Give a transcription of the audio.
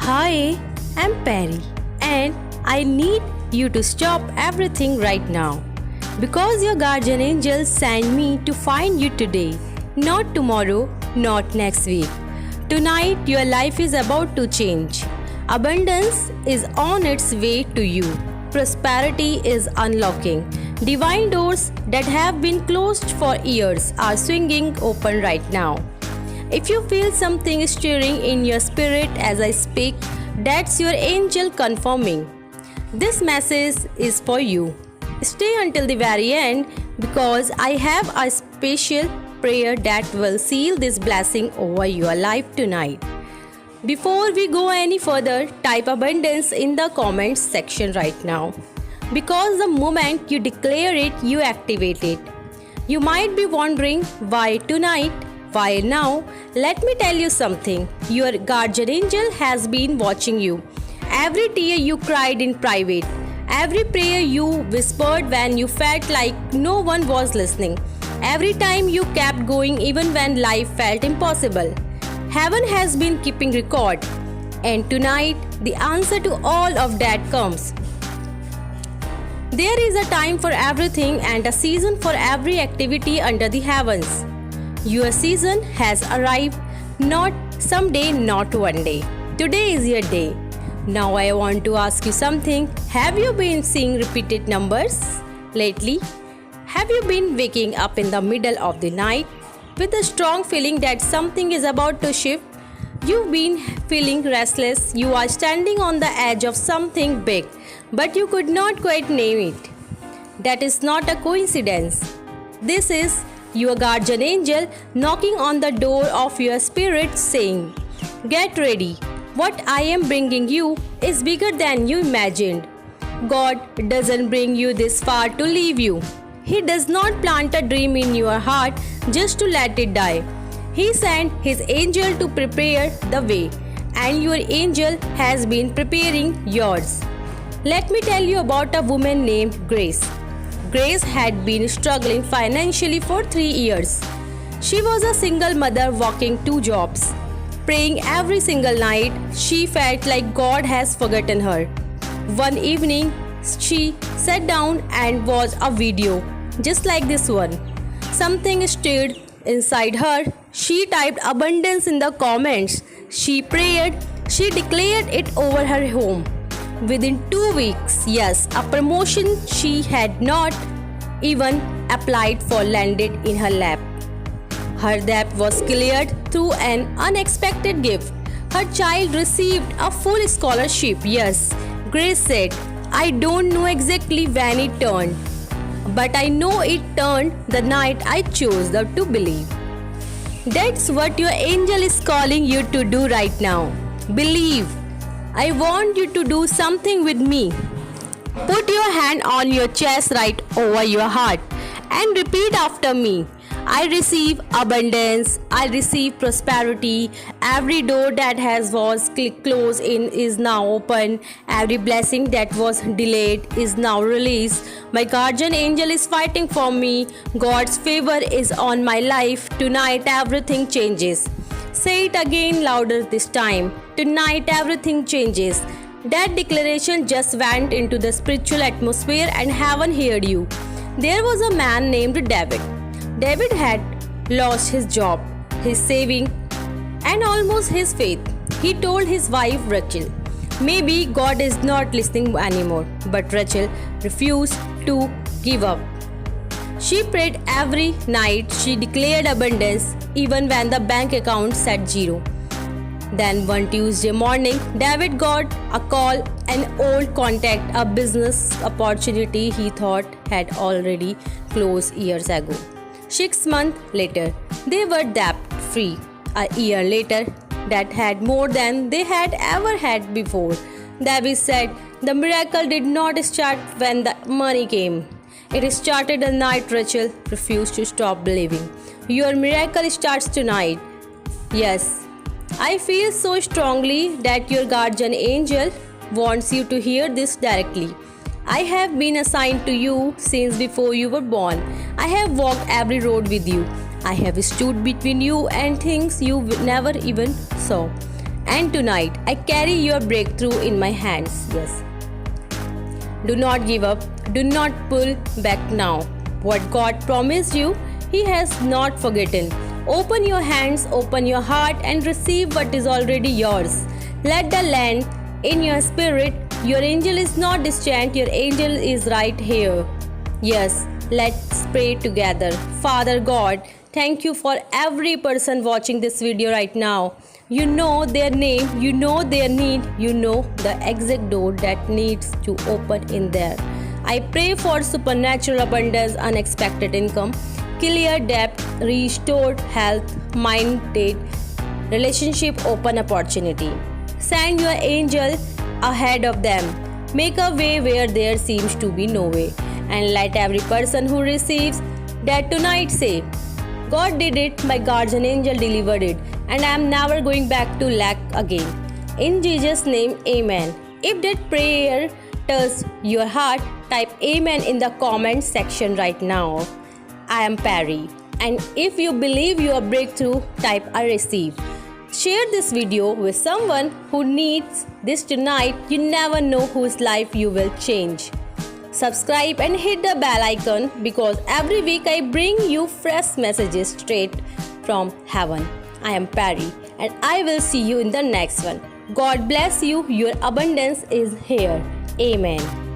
Hi, I'm Perry, and I need you to stop everything right now. Because your guardian angel sent me to find you today, not tomorrow, not next week. Tonight, your life is about to change. Abundance is on its way to you. Prosperity is unlocking. Divine doors that have been closed for years are swinging open right now. If you feel something stirring in your spirit as I speak, that's your angel confirming. This message is for you. Stay until the very end because I have a special prayer that will seal this blessing over your life tonight. Before we go any further, type abundance in the comments section right now. Because the moment you declare it, you activate it. You might be wondering why tonight? Why now? Let me tell you something. Your guardian angel has been watching you. Every tear you cried in private, every prayer you whispered when you felt like no one was listening, every time you kept going even when life felt impossible. Heaven has been keeping record. And tonight, the answer to all of that comes. There is a time for everything and a season for every activity under the heavens. Your season has arrived, not someday, not one day. Today is your day. Now I want to ask you something. Have you been seeing repeated numbers lately? Have you been waking up in the middle of the night with a strong feeling that something is about to shift? You've been feeling restless. You are standing on the edge of something big, but you could not quite name it. That is not a coincidence. This is your guardian angel knocking on the door of your spirit saying, "Get ready. What I am bringing you is bigger than you imagined." God doesn't bring you this far to leave you. He does not plant a dream in your heart just to let it die. He sent His angel to prepare the way, and your angel has been preparing yours. Let me tell you about a woman named Grace. Grace had been struggling financially for 3 years. She was a single mother working 2 jobs. Praying every single night, she felt like God has forgotten her. One evening, she sat down and watched a video just like this one. Something stirred inside her. She typed abundance in the comments. She prayed. She declared it over her home. Within 2 weeks, yes, a promotion she had not even applied for landed in her lap. Her debt was cleared through an unexpected gift. Her child received a full scholarship. Yes, Grace said, "I don't know exactly when it turned, but I know it turned the night I chose to believe." That's what your angel is calling you to do right now. Believe. I want you to do something with me. Put your hand on your chest right over your heart and repeat after me. I receive abundance. I receive prosperity. Every door that was closed is now open. Every blessing that was delayed is now released. My guardian angel is fighting for me. God's favor is on my life. Tonight everything changes. Say it again louder this time. Tonight everything changes. That declaration just went into the spiritual atmosphere and heaven heard you. There was a man named David. David had lost his job, his saving, and almost his faith. He told his wife Rachel, "Maybe God is not listening anymore." But Rachel refused to give up. She prayed every night. She declared abundance even when the bank account said 0. Then one Tuesday morning, David got a call, an old contact, a business opportunity he thought had already closed years ago. 6 months later, they were debt-free. A year later, that had more than they had ever had before. David said, "The miracle did not start when the money came. It started the night Rachel refused to stop believing." Your miracle starts tonight. Yes, I feel so strongly that your guardian angel wants you to hear this directly. I have been assigned to you since before you were born. I have walked every road with you. I have stood between you and things you never even saw. And tonight, I carry your breakthrough in my hands. Yes. Do not give up. Do not pull back now. What God promised you, He has not forgotten. Open your hands, open your heart, and receive what is already yours. Let the land in your spirit. Your angel is not distant, your angel is right here. Yes, let's pray together. Father God, thank you for every person watching this video right now. You know their name, you know their need, you know the exact door that needs to open in there. I pray for supernatural abundance, unexpected income, clear debt, restored health, minded relationship, open opportunity. Send your angel ahead of them. Make a way where there seems to be no way. And let every person who receives that tonight say, God did it, my guardian angel delivered it, and I am never going back to lack again. In Jesus' name, amen. If that prayer touched your heart, type amen in the comment section right now. I am Perry. And if you believe your breakthrough, type I receive. Share this video with someone who needs this tonight. You never know whose life you will change. Subscribe and hit the bell icon because every week I bring you fresh messages straight from heaven. I am Perry and I will see you in the next one. God bless you. Your abundance is here. Amen.